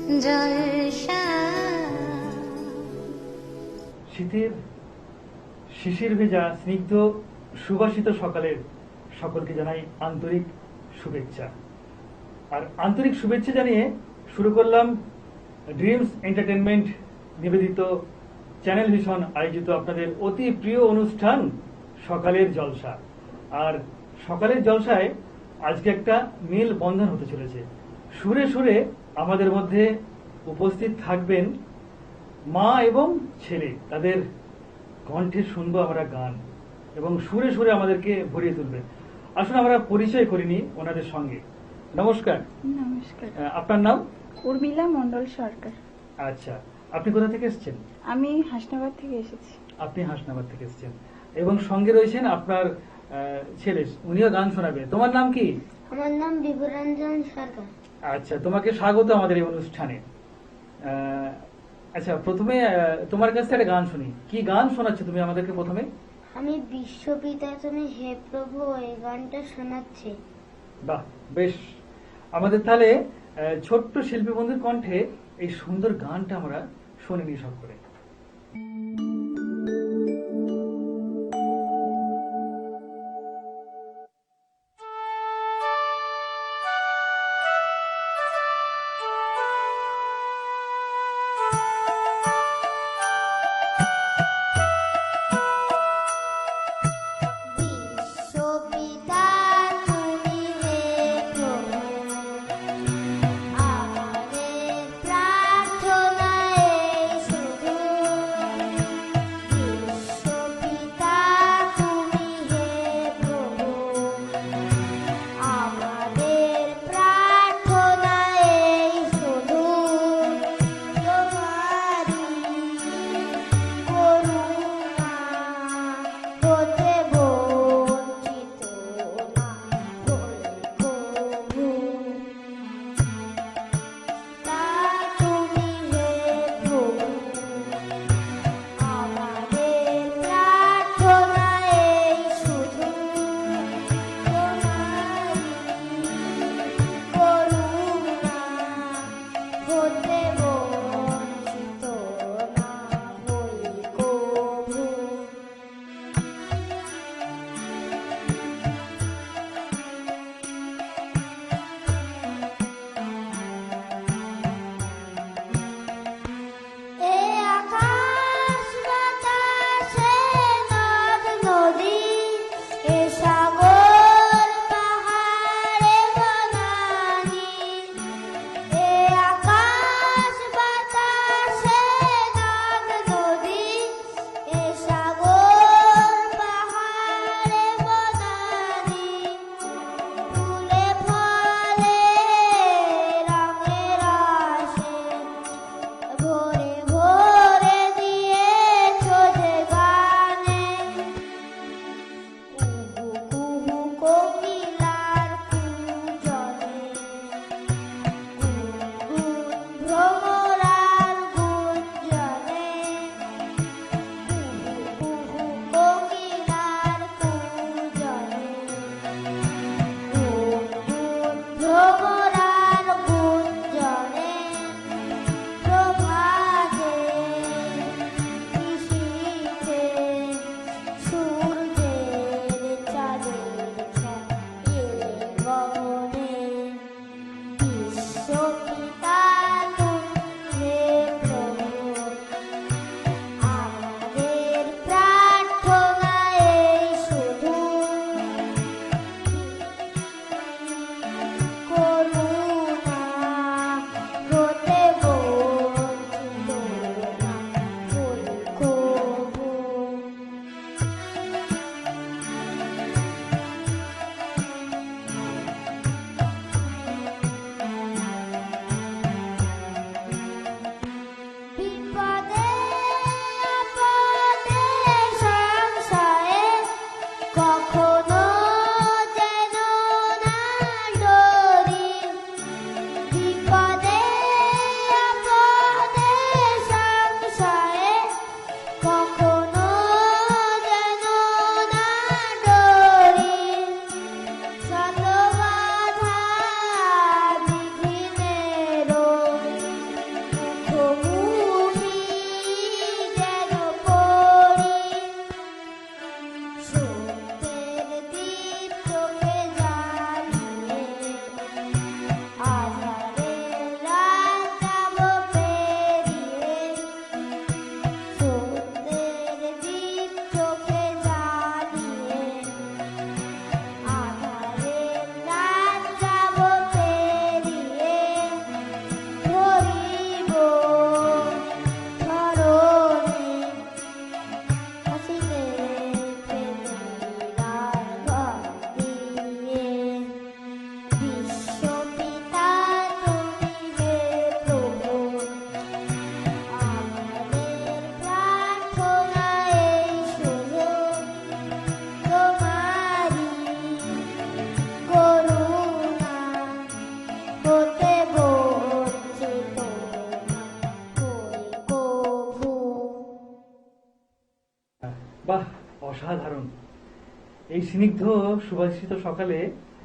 জলসা। শীতের শিশির ভেজা স্নিগ্ধ সুবাসিত সকালের সকলকে জানাই আন্তরিক শুভেচ্ছা। আর আন্তরিক শুভেচ্ছা জানিয়ে শুরু করলাম ড্রিমস এন্টারটেনমেন্ট নিবেদিত চ্যানেল ভিশন আয়োজিত আপনাদের অতি প্রিয় অনুষ্ঠান সকালের জলসা। আর সকালের জলসায় আজকে একটা মেল বন্ধন হতে চলেছে। সুরে সুরে আমাদের মধ্যে উপস্থিত থাকবেন মা এবং ছেলে, তাদের কণ্ঠে শুনবো আমরা গান এবং সুরে সুরে আমাদেরকে ভরিয়ে তুলবে। আসুন আমরা পরিচয় করিনি ওনাদের সঙ্গে। নমস্কার। নমস্কার। আপনার নাম? উর্মিলা মণ্ডল সরকার। আচ্ছা, আপনি কোথা থেকে এসেছেন? আমি হাসনাবাদ থেকে এসেছি। আপনি হাসনাবাদ থেকে এসেছেন এবং সঙ্গে রয়েছেন আপনার ছেলে, উনিও গান শোনাবে। তোমার নাম কি? আমার নাম বিভুরঞ্জন সরকার। আচ্ছা, তোমাকে স্বাগত আমাদের এই অনুষ্ঠানে। আচ্ছা, প্রথমে তোমার কাছ থেকে একটা গান শুনি। কি গান শোনাচ্ছ তুমি আমাদেরকে প্রথমে? আমি বিশ্বপিতা তুমি হে প্রভু এই গানটা শোনাচ্ছি। বাহ, বেশ। আমাদের তাহলে ছোট্ট শিল্পী বন্ধুর কণ্ঠে এই সুন্দর গানটা আমরা শুনিনি সব করে। বিশ্বপিতা তুমি হে প্রভু আমাদের প্রার্থনা এই শুধু বাহ, অসাধারণ! এই স্নিগ্ধ সুভাষিত সকালে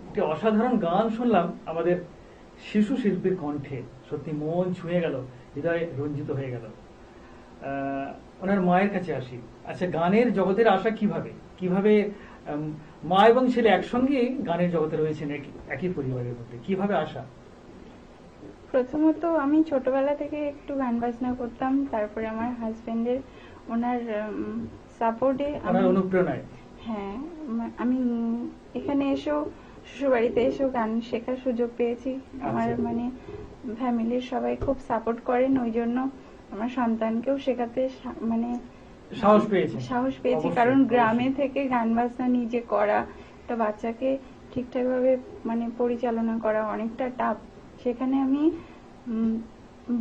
একটি অসাধারণ গান শুনলাম আমাদের শিশু শিল্পীর কণ্ঠে। সত্যি মন ছুঁয়ে গেল, হৃদয় রঞ্জিত হয়ে গেল। ওনার মায়ের কাছে আসি। আচ্ছা, গানের জগতের আসা কিভাবে কিভাবে মা এবং ছেলে একসঙ্গে গানের জগতে রয়েছেন একই পরিবারের মধ্যে, কিভাবে আসা? প্রথমত আমি ছোটবেলা থেকে একটু গান বাজনা করতাম, তারপরে আমার হাজবেন্ডের ওনার সাপোর্টে ওনার অনুপ্রেরণায় হ্যাঁ আমি এখানে এসেও শ্বশুরবাড়িতে এসেও গান শেখার সুযোগ পেয়েছি। আমার মানে ফ্যামিলির সবাই খুব সাপোর্ট করেন, ওই জন্য আমার সন্তানকেও শেখাতে মানে সাহস পেয়েছি। অবশ্যই, কারণ গ্রামে অবশ্যই। থেকে গান বাজনা নিজে করা, একটা বাচ্চাকে ঠিকঠাক ভাবে মানে পরিচালনা করা অনেকটা টাফ। সেখানে আমি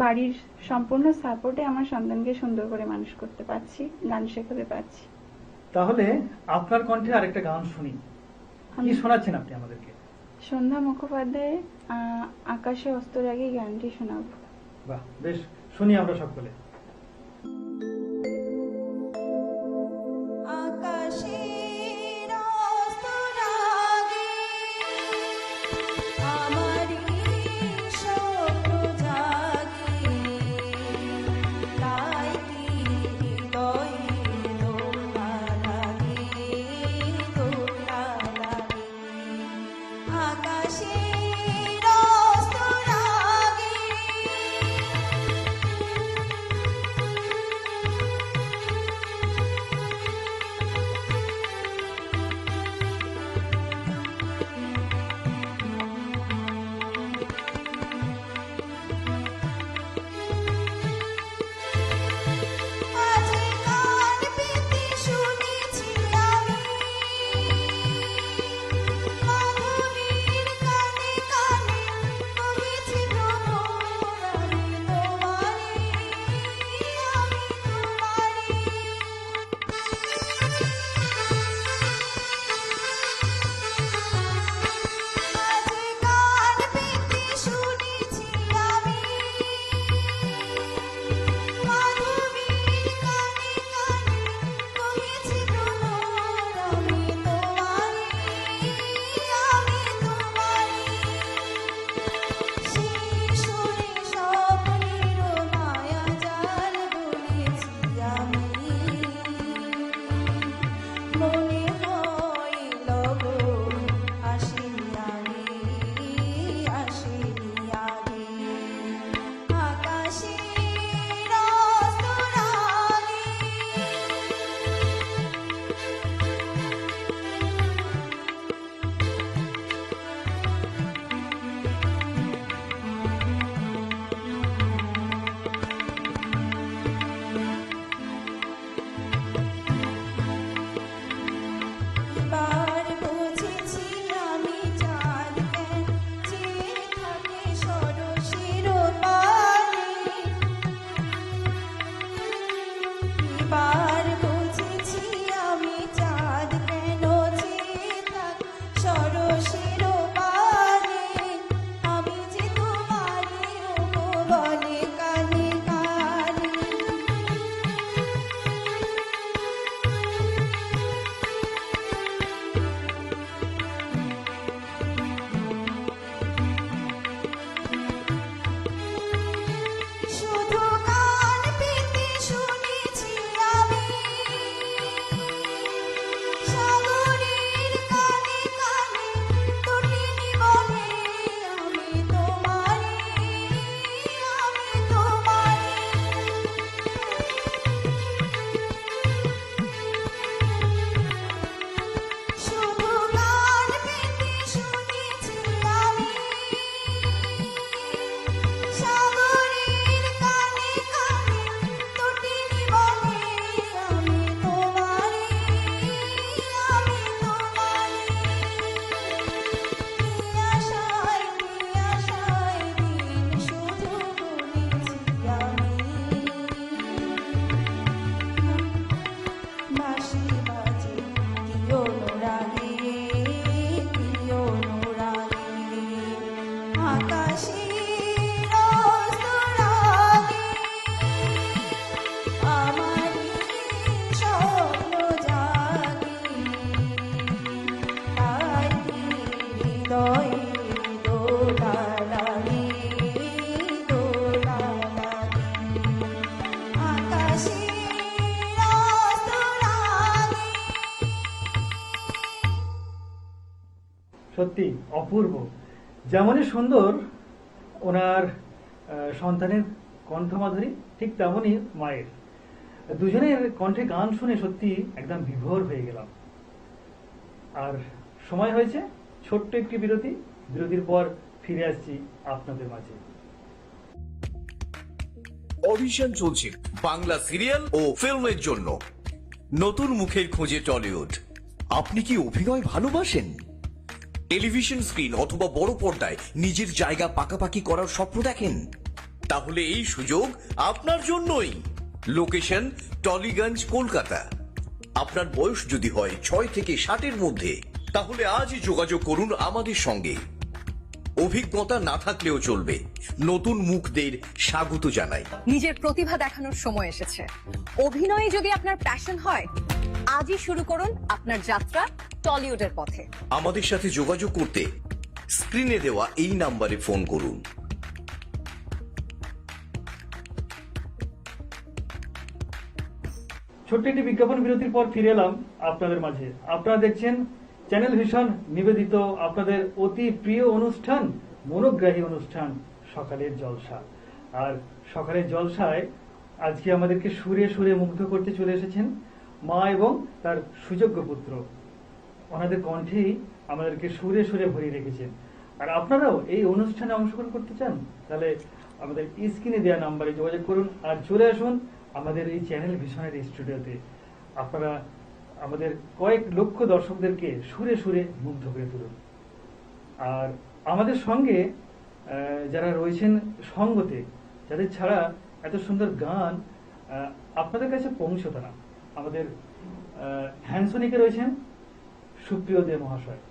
বাড়ির সম্পূর্ণ সাপোর্টে আমার সন্তানকে সুন্দর করে মানুষ করতে পারছি, গান শেখাতে পারছি। তাহলে আপনার কণ্ঠে আরেকটা গান শুনি। কি শোনাচ্ছেন আপনি আমাদেরকে? সন্ধ্যা মুখোপাধ্যায়ের আকাশে অস্তর আগে গানটি শোনাবো। বাহ, বেশ, শুনি আমরা সকলে। আমারি স্বপ্ন অপূর্ব। যেমনই সুন্দর ওনার সন্তানের কণ্ঠমাধুরী, ঠিক তেমনই মায়ের। দুজনের কণ্ঠে গান শুনে সত্যি একদম বিভোর হয়ে গেলাম। আর সময় হয়েছে ছোট্ট একটি বিরতি। বিরতির পর ফিরে আসছি আপনাদের মাঝে। অডিশন চলছে বাংলা সিরিয়াল ও ফিল্মের জন্য। নতুন মুখের খোঁজে টলিউড। আপনি কি অভিনয় ভালোবাসেন? টেলিভিশন স্ক্রিন অথবা বড় পর্দায় নিজের জায়গা পাকাপাকি করার স্বপ্ন দেখেন? তাহলে এই সুযোগ আপনার জন্যই। লোকেশন টলিগঞ্জ, কলকাতা। আপনার বয়স যদি হয় 6 থেকে 60-এর মধ্যে, তাহলে আজই যোগাযোগ করুন আমাদের সঙ্গে। অভিজ্ঞতা না থাকলেও চলবে, নতুন মুখদের স্বাগত জানাই। নিজের প্রতিভা দেখানোর সময় এসেছে। অভিনয়ে যদি আপনার প্যাশন হয়, আজই শুরু করুন আপনার যাত্রা টলিউডের পথে। আমাদের সাথে যোগাযোগ করতে স্ক্রিনে দেওয়া এই নাম্বারে ফোন করুন। ছোট্ট একটি বিজ্ঞাপন বিরতির পর ফিরে এলাম আপনাদের মাঝে। আপনারা দেখছেন চ্যানেল ভিশন নিবেদিত আপনাদের অতি প্রিয় অনুষ্ঠান, মনোগ্রাহী অনুষ্ঠান সকালের জলসা। আর সকালের জলসায় আজকে আমাদেরকে সুরে সুরে মুগ্ধ করতে চলে এসেছেন মা এবং তার সুযোগ্য পুত্র। ওনাদের কণ্ঠেই আমাদেরকে সুরে সুরে ভরিয়ে রেখেছেন। আর আপনারাও এই অনুষ্ঠানে অংশগ্রহণ করতে চান, তাহলে আমাদের স্ক্রিনে দেওয়া নাম্বারে যোগাযোগ করুন আর চলে আসুন আমাদের এই চ্যানেল ভিশনের স্টুডিওতে। আপনারা আমাদের কয়েক লক্ষ দর্শকদেরকে সুরে সুরে মুগ্ধ করে তুলুন। আর আমাদের সঙ্গে যারা রয়েছেন সঙ্গতে, যাদের ছাড়া এত সুন্দর গান আপনাদের কাছে পৌঁছতো না, আমাদের হ্যান্ডসনিকে রয়েছেন সুপ্রিয় দে মহাশয়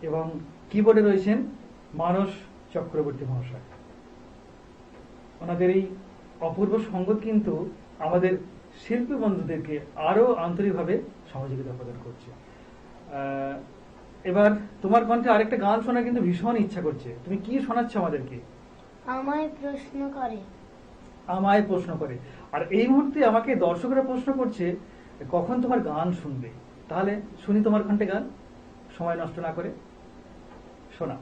এবং কিবোর্ডে রয়েছেন মানস চক্রবর্তী মহাশয়। ওনাদের এই অপূর্ব সঙ্গত কিন্তু আমাদের শিল্পী বন্ধুদেরকে আরো আন্তরিকভাবে সহযোগিতা প্রদান করছে। এবার তোমার কণ্ঠে আরেকটা গান শোনা কিন্তু ভীষণ ইচ্ছা করছে। তুমি কি শোনাচ্ছ আমাদেরকে? আমায় প্রশ্ন করে। আমায় প্রশ্ন করে। আর এই মুহূর্তে আমাকে দর্শকরা প্রশ্ন করছে কখন তোমার গান শুনবে। তাহলে শুনি তোমার কণ্ঠে গান, সময় নষ্ট না করে শোনা।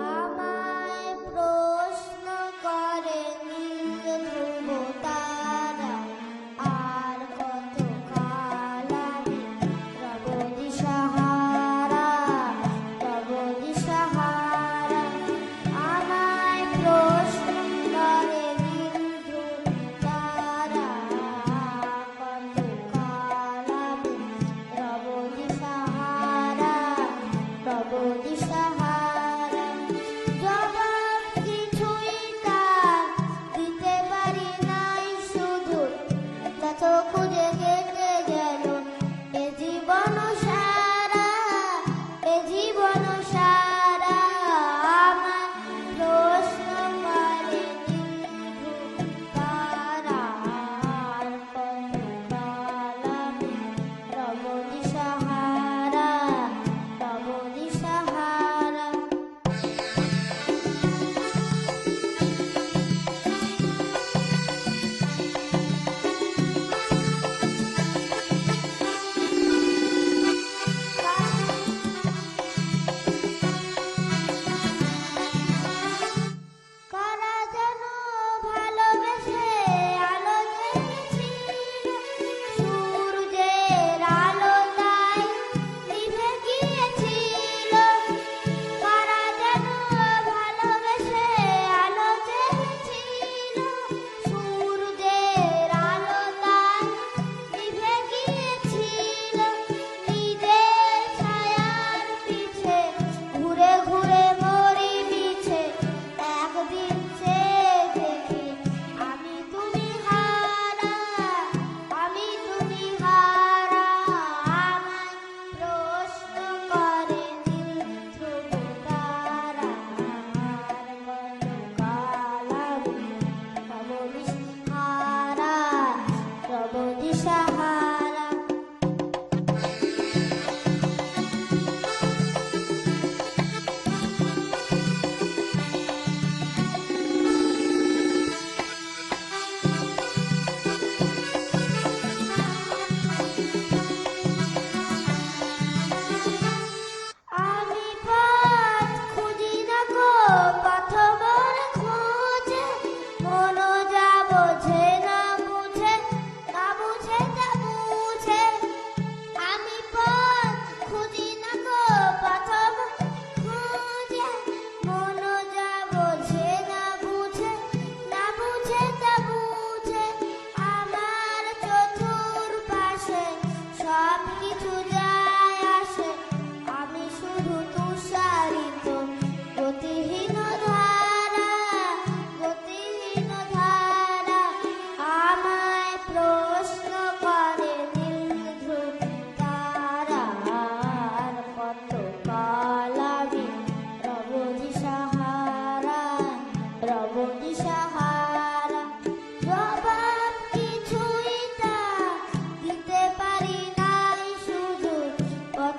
আমায় প্রশ্ন করে নীল ধ্রুব তারা, আর কত কাল আমি রব দিশাহারা, রব দিশাহারা। আমায় প্রশ্ন করে নীল ধ্রুব তারা, কত কাল আমি রব দিশাহারা।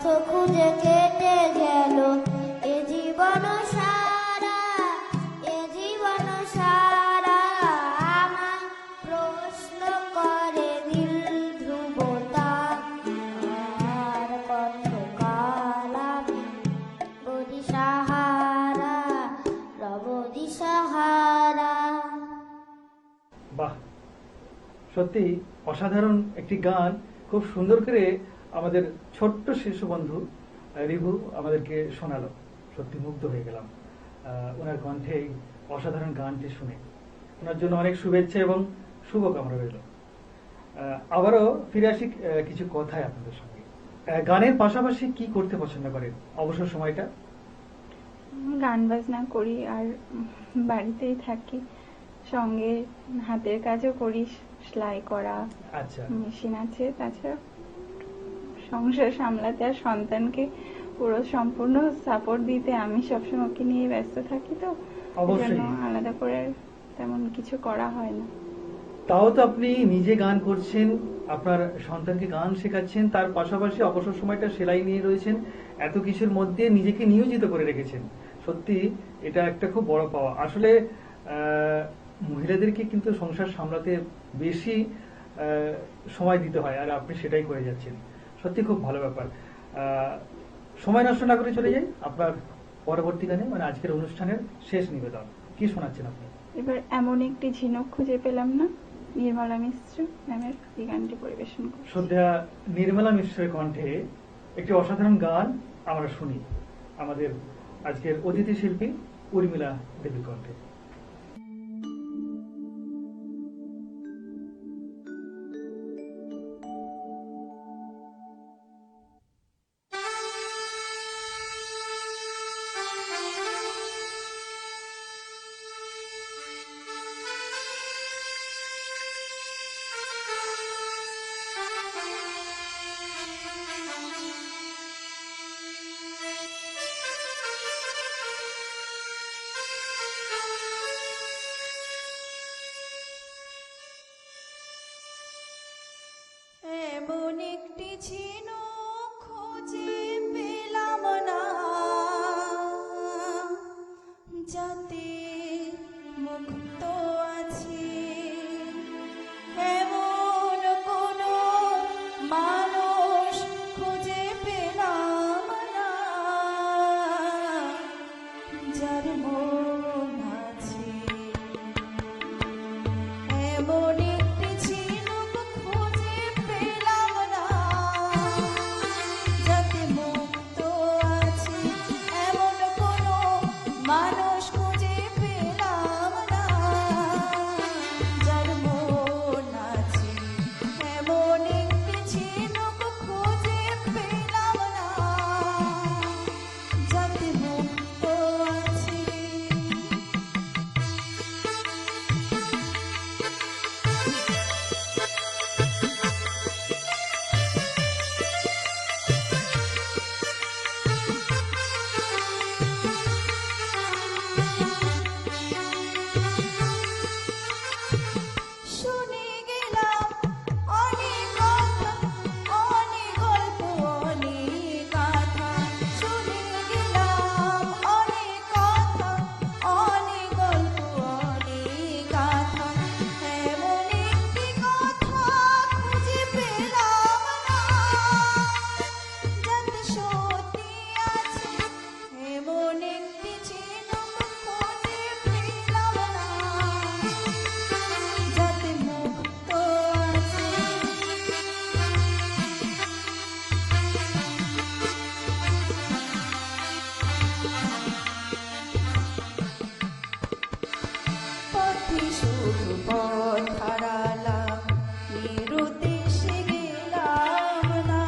খুঁজে কেটে গেল এ জীবন সারা, এ জীবন সারা। আমার প্রশ্ন করে দিল ধ্রুবতা, আর কত কাল আমি বদি সাহারা, রব দিশাহারা। বাহ, সত্যি অসাধারণ একটি গান, খুব সুন্দর করে আমাদের ছোট্ট শিশু বন্ধু রিভু আমাদেরকে শোনালো। সত্যি মুগ্ধ হয়ে গেলাম ওনার কণ্ঠে এই অসাধারণ গানটি শুনে। ওনার জন্য অনেক শুভেচ্ছা এবং শুভকামনা রইল। আবারও ফিরে আসি কিছু কথায় আপনাদের সঙ্গে। গানের পাশাপাশি কি করতে পছন্দ করেন অবসর সময়টা? গান বাজনা করি আর বাড়িতেই থাকি, সঙ্গে হাতের কাজও করি, সেলাই করা, আচ্ছা, মেশিন আছে। তাছাড়া সংসার সামলাতে আর সন্তানকে পুরো সম্পূর্ণ সাপোর্ট দিতে আমি সবসময় ওকে নিয়ে ব্যস্ত থাকি, তো অবশ্যই। এজন্য আলাদা করে আর তেমন কিছু করা হয় না। তাও তো আপনি নিজে গান করছেন, আপনার সন্তানকে গান শেখাচ্ছেন, তার পাশাপাশি অবসর সময়টা সেলাই নিয়ে রয়েছেন, এত কিছুর মধ্যে নিজেকে নিয়োজিত করে রেখেছেন। সত্যি এটা একটা খুব বড় পাওয়া। আসলে মহিলাদেরকে কিন্তু সংসার সামলাতে বেশি সময় দিতে হয়, আর আপনি সেটাই করে যাচ্ছেন। সত্যি খুব ভালো ব্যাপার। সময় নষ্ট না করে চলে যাই আপনার পরবর্তী গানে, মানে আজকের অনুষ্ঠানের শেষ নিবেদন। কি শোনাচ্ছেন আপনি? এবার এমন একটি ঝিনুক খুঁজে পেলাম না, নির্মলা মিশ্র ম্যামের এই গানটি পরিবেশন করছি। শ্রদ্ধা নির্মলা মিশ্রের কণ্ঠে একটি অসাধারণ গান আমরা শুনি আমাদের আজকের অতিথি শিল্পী উর্মিলা দেবীর কণ্ঠে। এমন একটি ঝিনুক খুঁজে পেলাম না, যাতে মুক্ত আছে এমন কোনো মানুষ খুঁজে পেলাম না, যার মন আছে। এমন একটি ঝিনুক খুঁজে পেলাম না, যাতে মুক্ত আছে এমন কোনো মানুষ খুঁজে পেলাম না, যার মন আছে। এমন একটি ঝিনুক খুঁজে পেলাম না, যাতে মুক্ত আছে। শুনে গেলাম অনেক কথা, অনেক গল্প, অনেক কথা। শুনে গেলাম অনেক কথা, অনেক গল্প, অনেক কথা। এমন একটি কথা খুঁজে পেলাম না, যাতে সত্যি আছে। এমন একটি ঝিনুক খুঁজে পেলাম না, যাতে মুক্ত আছে। পথে শুধু পথ হারালাম, নিরুদ্দেশে গেলাম না।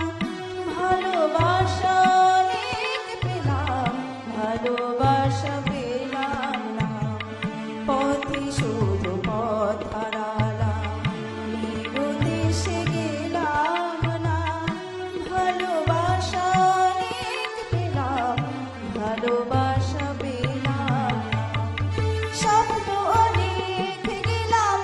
ভালোবাসা অনেক পেলাম, ভালোবাসা পেলাম না। পথে শুধু পথ হারালাম, নিরুদ্দেশে গেলাম না। ভালোবাসা অনেক পেলাম, ভালোবাসা পেলাম না। শব্দ অনেক গেলাম,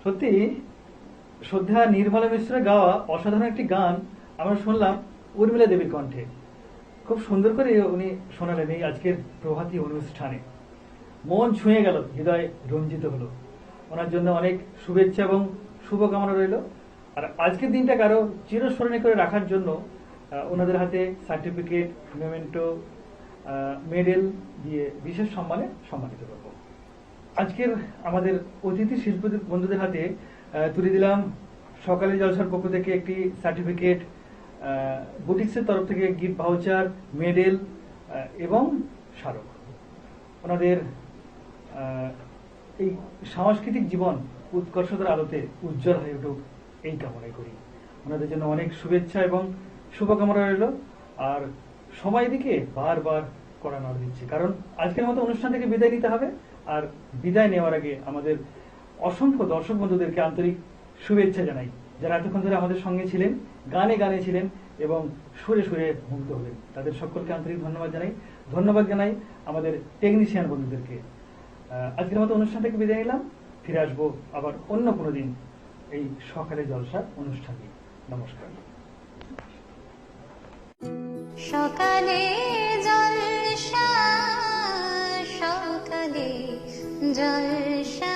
সত্যি শ্রদ্ধা নির্মলা মিশ্রের গাওয়া অসাধারণ একটি গান আমরা শুনলাম উর্মিলা দেবীর কণ্ঠে। খুব সুন্দর করে উনি শোনালেন এই আজকের প্রভাতী অনুষ্ঠানে। মন ছুঁয়ে গেল, হৃদয় রঞ্জিত হলো। ওনার জন্য অনেক শুভেচ্ছা এবং শুভকামনা রইল। আর আজকের দিনটা কারো চিরস্মরণে করে রাখার জন্য ওনাদের হাতে সার্টিফিকেট, মেমেন্টো, মেডেল দিয়ে বিশেষ সম্মানে সম্মানিত করব। আজকের আমাদের অতিথি শিল্পী বন্ধুদের হাতে তুলে দিলাম সকালে জলসার পক্ষ থেকে একটি সার্টিফিকেট, বুটিক্সের তরফ থেকে গিফট ভাউচার, মেডেল এবং স্মারক। ওনাদের এই সাংস্কৃতিক জীবন উৎকর্ষতার আলোতে উজ্জ্বল হয়ে উঠুক এই কামনাই করি। ওনাদের জন্য অনেক শুভেচ্ছা এবং শুভকামনা রইল। আর সময় দিকে বারবার কড়া নড় দিচ্ছে, কারণ আজকের মতো অনুষ্ঠান থেকে বিদায় নিতে হবে। আর বিদায় নেওয়ার আগে আমাদের অসংখ্য দর্শক বন্ধুদেরকে আন্তরিক শুভেচ্ছা জানাই, যারা এতক্ষণ ধরে আমাদের সঙ্গে ছিলেন, গানে গানে ছিলেন এবং সুরে সুরে মুগ্ধ হলেন। তাদের সকলকে আন্তরিক ধন্যবাদ জানাই আমাদের টেকনিশিয়ান বন্ধুদেরকে। আজকের মতো অনুষ্ঠান থেকে বিদায় নিলাম। ফিরে আসবো আবার অন্য কোনো দিন এই সকালে জলসা অনুষ্ঠানে। নমস্কার। সকালে জলসা, সকালে জলসা।